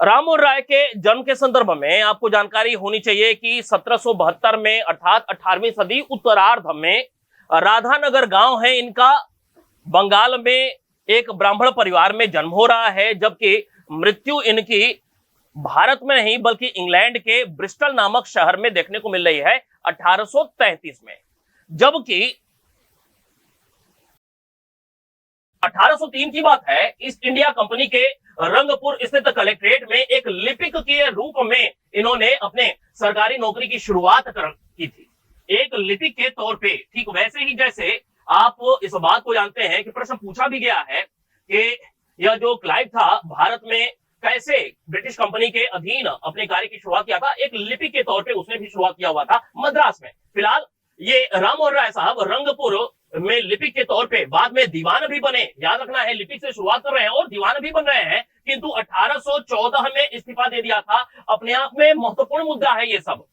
राम मोहन राय के जन्म के संदर्भ में आपको जानकारी होनी चाहिए कि 1772 में अर्थात 18वीं सदी उत्तरार्ध में राधानगर गांव है इनका। बंगाल में एक ब्राह्मण परिवार में जन्म हो रहा है, जबकि मृत्यु इनकी भारत में नहीं बल्कि इंग्लैंड के ब्रिस्टल नामक शहर में देखने को मिल रही है 1833 में। जबकि 1803 की बात है, ईस्ट इंडिया कंपनी के रंगपुर स्थित कलेक्ट्रेट में एक लिपिक के रूप में इन्होंने अपने सरकारी नौकरी की शुरुआत की थी, एक लिपिक के तौर पे। ठीक वैसे ही जैसे आप इस बात को जानते हैं कि प्रश्न पूछा भी गया है कि यह जो क्लाइव था भारत में कैसे ब्रिटिश कंपनी के अधीन अपने कार्य की शुरुआत किया था। एक लिपिक के तौर पे उसने भी शुरुआत किया हुआ था मद्रास में। फिलहाल ये राम मोहन राय साहब रंगपुर में लिपिक के तौर पे बाद में दीवान भी बने। याद रखना है, लिपिक से शुरुआत कर रहे हैं और दीवान भी बन रहे हैं, किंतु 1814 में इस्तीफा दे दिया था। अपने आप में महत्वपूर्ण मुद्दा है ये सब।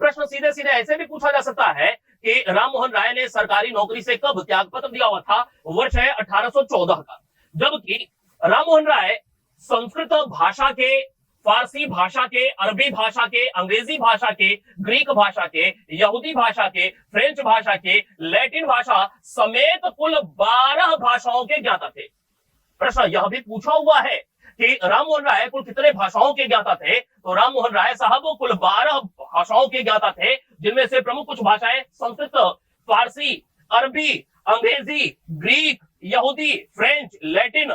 प्रश्न सीधे सीधे ऐसे भी पूछा जा सकता है कि राम मोहन राय ने सरकारी नौकरी से कब त्यागपत्र दिया हुआ था। वर्ष है 1814 का, जबकि राम मोहन राय संस्कृत भाषा के, फारसी भाषा के, अरबी भाषा के, अंग्रेजी भाषा के, ग्रीक भाषा के, यहूदी भाषा के, फ्रेंच भाषा के, लैटिन भाषा समेत कुल 12 भाषाओं के ज्ञाता थे। प्रश्न यह भी पूछा हुआ है कि राम मोहन राय कुल कितने भाषाओं के ज्ञाता थे, तो राम मोहन राय साहब कुल 12 भाषाओं के ज्ञाता थे, जिनमें से प्रमुख कुछ भाषाएं संस्कृत, फारसी, अरबी, अंग्रेजी, ग्रीक, यहूदी, फ्रेंच, लैटिन,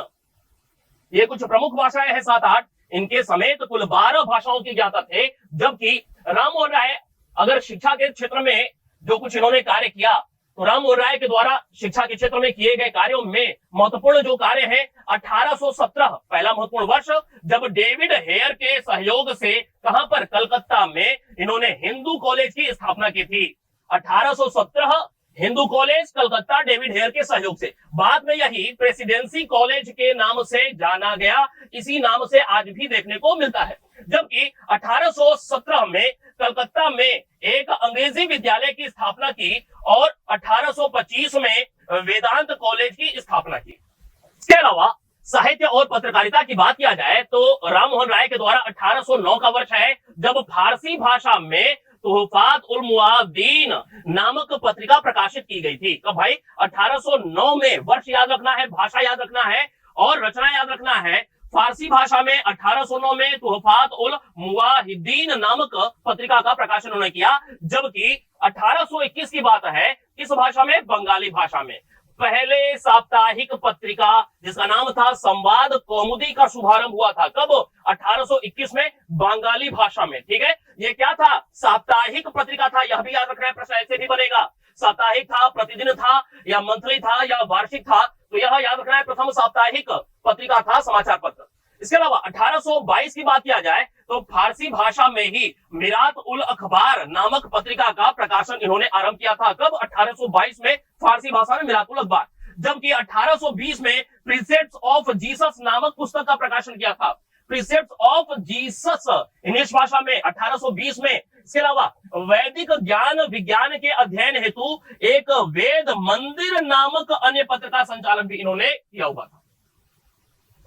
ये कुछ प्रमुख भाषाएं हैं 7-8। इनके समेत कुल 12 भाषाओं के ज्ञाता थे। जबकि राम मोहन राय अगर शिक्षा के क्षेत्र में जो कुछ इन्होंने कार्य किया, तो राम मोहन राय के द्वारा शिक्षा के क्षेत्र में किए गए कार्यों में महत्वपूर्ण जो कार्य है 1817 पहला महत्वपूर्ण वर्ष, जब डेविड हेयर के सहयोग से कहां पर, कलकत्ता में इन्होंने हिंदू कॉलेज की स्थापना की थी। 1817 Hindu college Calcutta, David Hare के सहयोग से। बाद में यही प्रेसिडेंसी कॉलेज के नाम से जाना गया, इसी नाम से आज भी देखने को मिलता है। जबकि 1817 में कलकत्ता में एक अंग्रेजी विद्यालय की स्थापना की और 1825 में वेदांत कॉलेज की स्थापना की। इसके अलावा साहित्य और पत्रकारिता की बात किया जाए तो राम मोहन राय के द्वारा 1809 का वर्ष है, जब फारसी भाषा में तोहफात उल मुआद्दीन नामक पत्रिका प्रकाशित की गई थी। तो भाई 1809 में, वर्ष याद रखना है, भाषा याद रखना है और रचना याद रखना है। फारसी भाषा में 1809 में तोहफात उल मुआद्दीन नामक पत्रिका का प्रकाशन उन्होंने किया। जबकि 1821 की बात है, किस भाषा में, बंगाली भाषा में पहले साप्ताहिक पत्रिका जिसका नाम था संवाद कौमुदी का शुभारंभ हुआ था। कब, 1821 में, बंगाली भाषा में। ठीक है, ये क्या था, साप्ताहिक पत्रिका था। यह भी याद रखना है, प्रश्न ऐसे भी बनेगा, साप्ताहिक था, प्रतिदिन था, या मंथली था, या वार्षिक था, तो यह याद रखना है, प्रथम साप्ताहिक पत्रिका था, समाचार पत्र। इसके अलावा 1822 की बात किया जाए तो फारसी भाषा में ही मिरात उल अखबार नामक पत्रिका का प्रकाशन इन्होंने आरंभ किया था। कब, 1822 में, फारसी भाषा में मिरात उल अखबार। जबकि 1820 में प्रीसेप्ट्स ऑफ जीसस नामक पुस्तक का प्रकाशन किया था। प्रीसेप्ट्स ऑफ जीसस इंग्लिश भाषा में 1820 में। इसके अलावा वैदिक ज्ञान विज्ञान के अध्ययन हेतु एक वेद मंदिर नामक अन्य पत्र का संचालन भी इन्होंने किया हुआ था।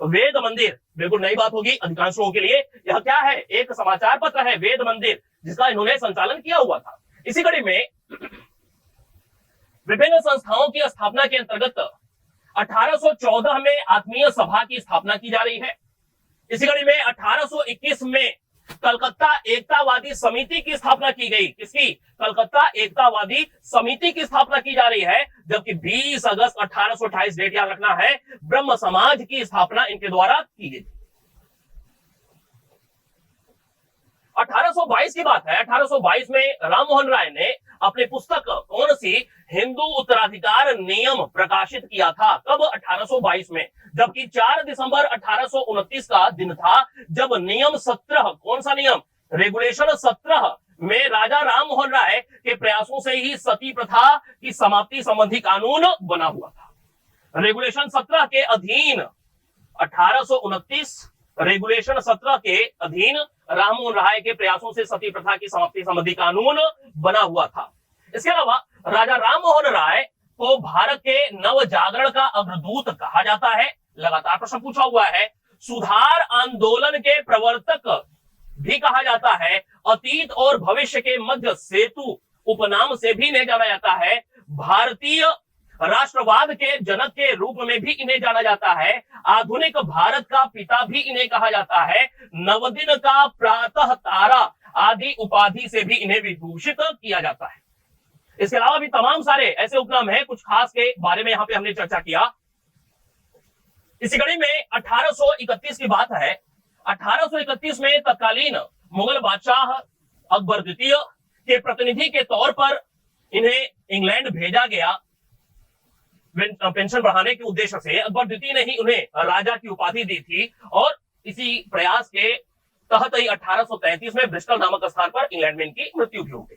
वेद मंदिर बिल्कुल नई बात होगी अधिकांश लोगों के लिए। यह क्या है, एक समाचार पत्र है, वेद मंदिर, जिसका इन्होंने संचालन किया हुआ था। इसी कड़ी में विभिन्न संस्थाओं की स्थापना के अंतर्गत 1814 में आत्मीय सभा की स्थापना की जा रही है। इसी कड़ी में 1821 में कलकत्ता एकतावादी समिति की स्थापना की गई। किसकी, कलकत्ता एकतावादी समिति की स्थापना की जा रही है। जबकि 20 अगस्त 1828 डेट याद रखना है, ब्रह्म समाज की स्थापना इनके द्वारा की गई। 1822 की बात है, 1822 में राम मोहन राय ने अपनी पुस्तक कौन सी, हिंदू उत्तराधिकार नियम प्रकाशित किया था। कब, 1822 में। जबकि 4 दिसंबर 1829 का दिन था जब नियम 17, कौन सा नियम, रेगुलेशन 17 में राजा राम मोहन राय के प्रयासों से ही सती प्रथा की समाप्ति संबंधी कानून बना हुआ था। रेगुलेशन 17 के अधीन 1829, रेगुलेशन 17 के अधीन राम मोहन राय के प्रयासों से सती प्रथा की समाप्ति संबंधी कानून बना हुआ था। इसके अलावा राजा राम मोहन राय को भारत के नव जागरण का अग्रदूत कहा जाता है। लगातार प्रश्न पूछा हुआ है, सुधार आंदोलन के प्रवर्तक भी कहा जाता है, अतीत और भविष्य के मध्य सेतु उपनाम से भी इन्हें जाना जाता है, भारतीय राष्ट्रवाद के जनक के रूप में भी इन्हें जाना जाता है, आधुनिक भारत का पिता भी इन्हें कहा जाता है, नवदिन का प्रातः तारा आदि उपाधि से भी इन्हें विभूषित किया जाता है। इसके अलावा भी तमाम सारे ऐसे उपनाम हैं, कुछ खास के बारे में यहां पे हमने चर्चा किया। इसी कड़ी में 1831 की बात है। 1831 में तत्कालीन मुगल बादशाह अकबर द्वितीय के प्रतिनिधि के तौर पर इन्हें इंग्लैंड भेजा गया पेंशन बढ़ाने के उद्देश्य से। अकबर द्वितीय ने ही उन्हें राजा की उपाधि दी थी और इसी प्रयास के तहत ही 1833 में ब्रिस्टल नामक स्थान पर इंग्लैंड में इनकी मृत्यु भी हो गई।